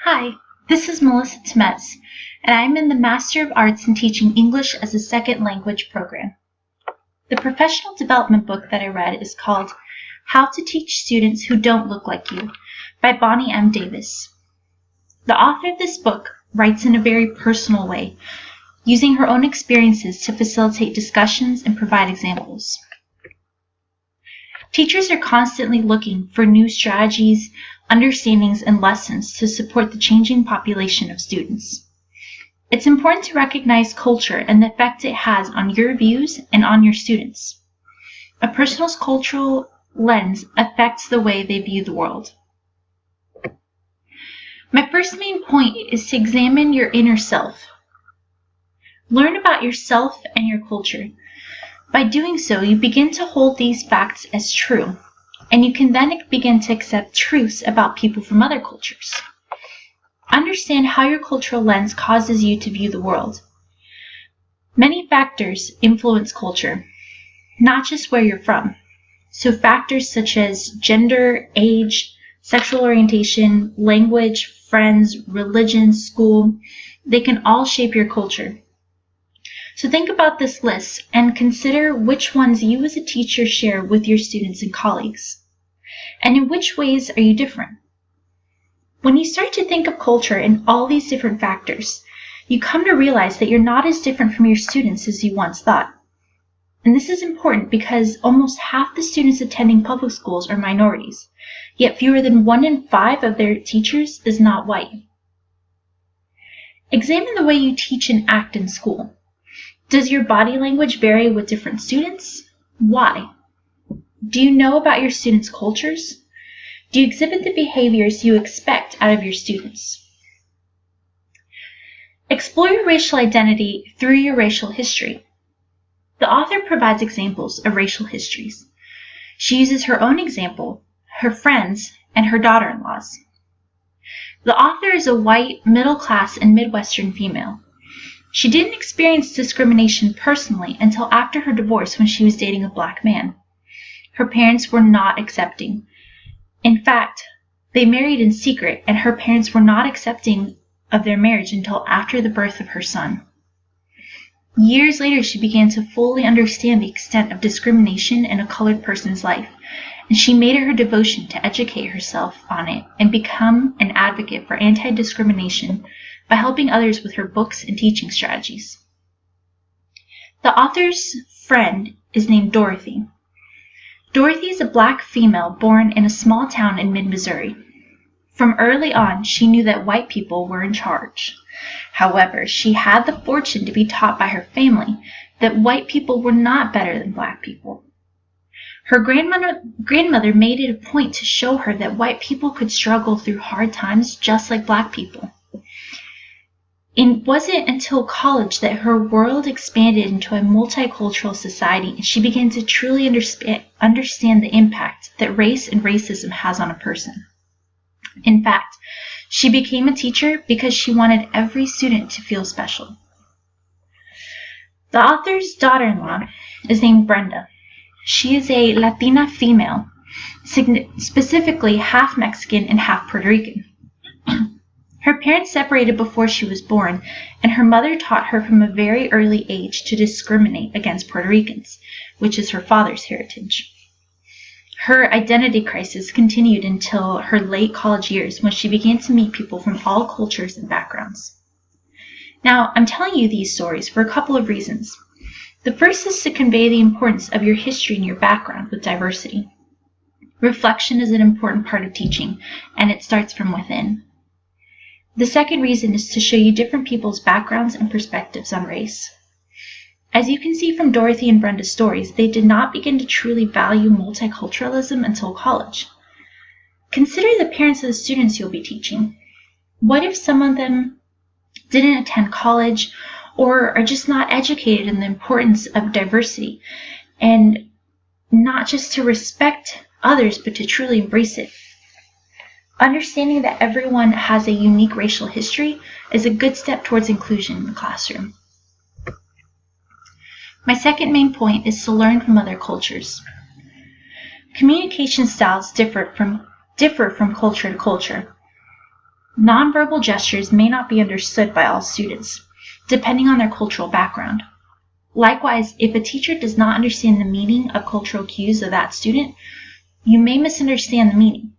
Hi, this is Melissa Temetz, and I'm in the Master of Arts in Teaching English as a Second Language program. The professional development book that I read is called How to Teach Students Who Don't Look Like You by Bonnie M. Davis. The author of this book writes in a very personal way, using her own experiences to facilitate discussions and provide examples. Teachers are constantly looking for new strategies, understandings, and lessons to support the changing population of students. It's important to recognize culture and the effect it has on your views and on your students. A person's cultural lens affects the way they view the world. My first main point is to examine your inner self. Learn about yourself and your culture. By doing so, you begin to hold these facts as true, and you can then begin to accept truths about people from other cultures. Understand how your cultural lens causes you to view the world. Many factors influence culture, not just where you're from. So factors such as gender, age, sexual orientation, language, friends, religion, school, they can all shape your culture. So think about this list and consider which ones you as a teacher share with your students and colleagues. And in which ways are you different? When you start to think of culture and all these different factors, you come to realize that you're not as different from your students as you once thought. And this is important because almost half the students attending public schools are minorities, yet fewer than 1 in 5 of their teachers is not white. Examine the way you teach and act in school. Does your body language vary with different students? Why? Do you know about your students' cultures? Do you exhibit the behaviors you expect out of your students? Explore your racial identity through your racial history. The author provides examples of racial histories. She uses her own example, her friends, and her daughter-in-laws. The author is a white, middle-class, and Midwestern female. She didn't experience discrimination personally until after her divorce when she was dating a black man. Her parents were not accepting. In fact, they married in secret, and her parents were not accepting of their marriage until after the birth of her son. Years later, she began to fully understand the extent of discrimination in a colored person's life, and she made it her devotion to educate herself on it and become an advocate for anti-discrimination by helping others with her books and teaching strategies. The author's friend is named Dorothy. Dorothy is a black female born in a small town in mid-Missouri. From early on, she knew that white people were in charge. However, she had the fortune to be taught by her family that white people were not better than black people. Her grandmother made it a point to show her that white people could struggle through hard times just like black people. It wasn't until college that her world expanded into a multicultural society and she began to truly understand the impact that race and racism has on a person. In fact, she became a teacher because she wanted every student to feel special. The author's daughter-in-law is named Brenda. She is a Latina female, specifically half Mexican and half Puerto Rican. Her parents separated before she was born, and her mother taught her from a very early age to discriminate against Puerto Ricans, which is her father's heritage. Her identity crisis continued until her late college years when she began to meet people from all cultures and backgrounds. Now, I'm telling you these stories for a couple of reasons. The first is to convey the importance of your history and your background with diversity. Reflection is an important part of teaching, and it starts from within. The second reason is to show you different people's backgrounds and perspectives on race. As you can see from Dorothy and Brenda's stories, they did not begin to truly value multiculturalism until college. Consider the parents of the students you'll be teaching. What if some of them didn't attend college or are just not educated in the importance of diversity, and not just to respect others, but to truly embrace it? Understanding that everyone has a unique racial history is a good step towards inclusion in the classroom. My second main point is to learn from other cultures. Communication styles differ from culture to culture. Nonverbal gestures may not be understood by all students, depending on their cultural background. Likewise, if a teacher does not understand the meaning of cultural cues of that student, you may misunderstand the meaning.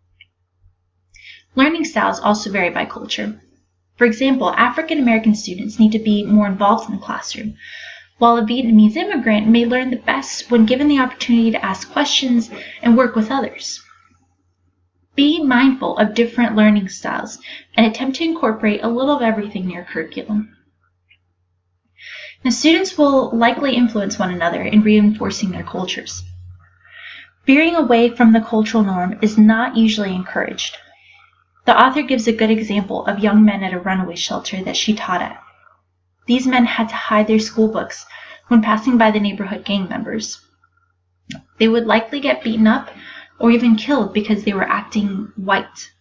Learning styles also vary by culture. For example, African American students need to be more involved in the classroom, while a Vietnamese immigrant may learn the best when given the opportunity to ask questions and work with others. Be mindful of different learning styles and attempt to incorporate a little of everything in your curriculum. Now, students will likely influence one another in reinforcing their cultures. Veering away from the cultural norm is not usually encouraged. The author gives a good example of young men at a runaway shelter that she taught at. These men had to hide their school books when passing by the neighborhood gang members. They would likely get beaten up or even killed because they were acting white.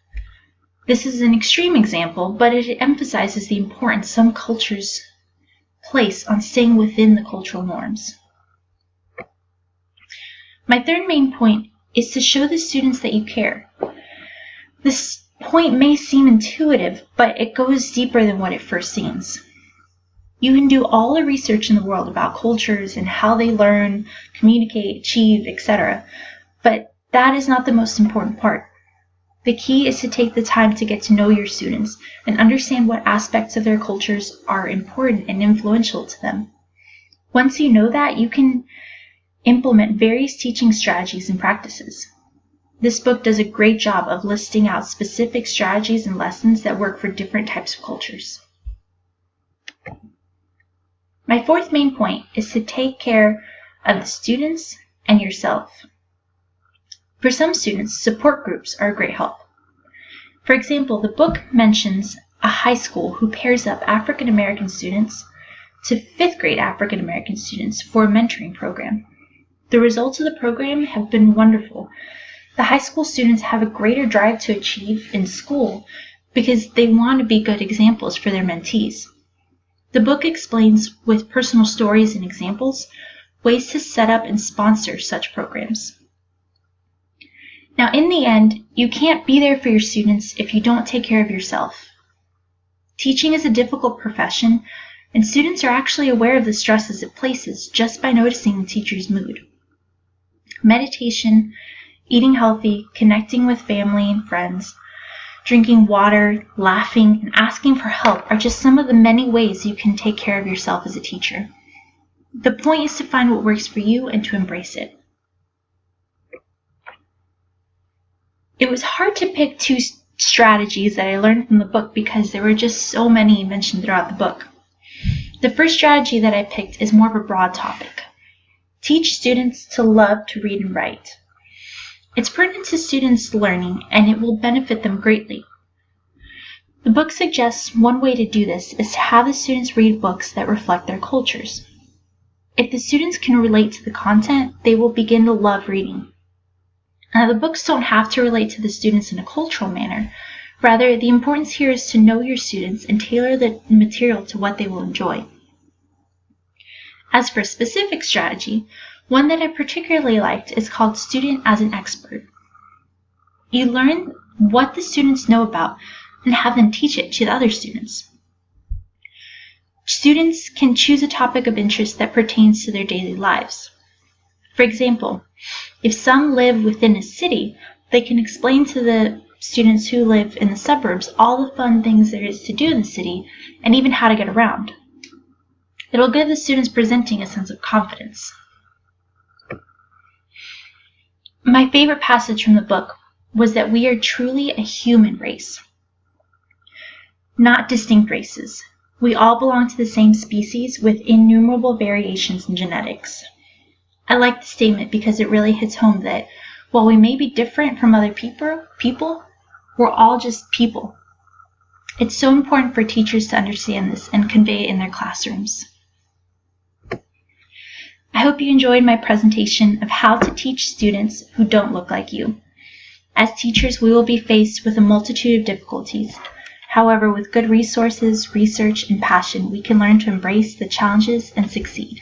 This is an extreme example, but it emphasizes the importance some cultures place on staying within the cultural norms. My third main point is to show the students that you care. This point may seem intuitive, but it goes deeper than what it first seems. You can do all the research in the world about cultures and how they learn, communicate, achieve, etc., but that is not the most important part. The key is to take the time to get to know your students and understand what aspects of their cultures are important and influential to them. Once you know that, you can implement various teaching strategies and practices. This book does a great job of listing out specific strategies and lessons that work for different types of cultures. My fourth main point is to take care of the students and yourself. For some students, support groups are a great help. For example, the book mentions a high school who pairs up African American students to 5th grade African American students for a mentoring program. The results of the program have been wonderful. The high school students have a greater drive to achieve in school because they want to be good examples for their mentees. The book explains, with personal stories and examples, ways to set up and sponsor such programs. Now, in the end, you can't be there for your students if you don't take care of yourself. Teaching is a difficult profession, and students are actually aware of the stresses it places just by noticing the teacher's mood. Meditation, eating healthy, connecting with family and friends, drinking water, laughing, and asking for help are just some of the many ways you can take care of yourself as a teacher. The point is to find what works for you and to embrace it. It was hard to pick 2 strategies that I learned from the book because there were just so many mentioned throughout the book. The first strategy that I picked is more of a broad topic. Teach students to love to read and write. It's pertinent to students' learning, and it will benefit them greatly. The book suggests one way to do this is to have the students read books that reflect their cultures. If the students can relate to the content, they will begin to love reading. Now, the books don't have to relate to the students in a cultural manner. Rather, the importance here is to know your students and tailor the material to what they will enjoy. As for a specific strategy, one that I particularly liked is called Student as an Expert. You learn what the students know about and have them teach it to the other students. Students can choose a topic of interest that pertains to their daily lives. For example, if some live within a city, they can explain to the students who live in the suburbs all the fun things there is to do in the city and even how to get around. It'll give the students presenting a sense of confidence. My favorite passage from the book was that we are truly a human race, not distinct races. We all belong to the same species with innumerable variations in genetics. I like the statement because it really hits home that while we may be different from other people, we're all just people. It's so important for teachers to understand this and convey it in their classrooms. I hope you enjoyed my presentation of how to teach students who don't look like you. As teachers, we will be faced with a multitude of difficulties. However, with good resources, research, and passion, we can learn to embrace the challenges and succeed.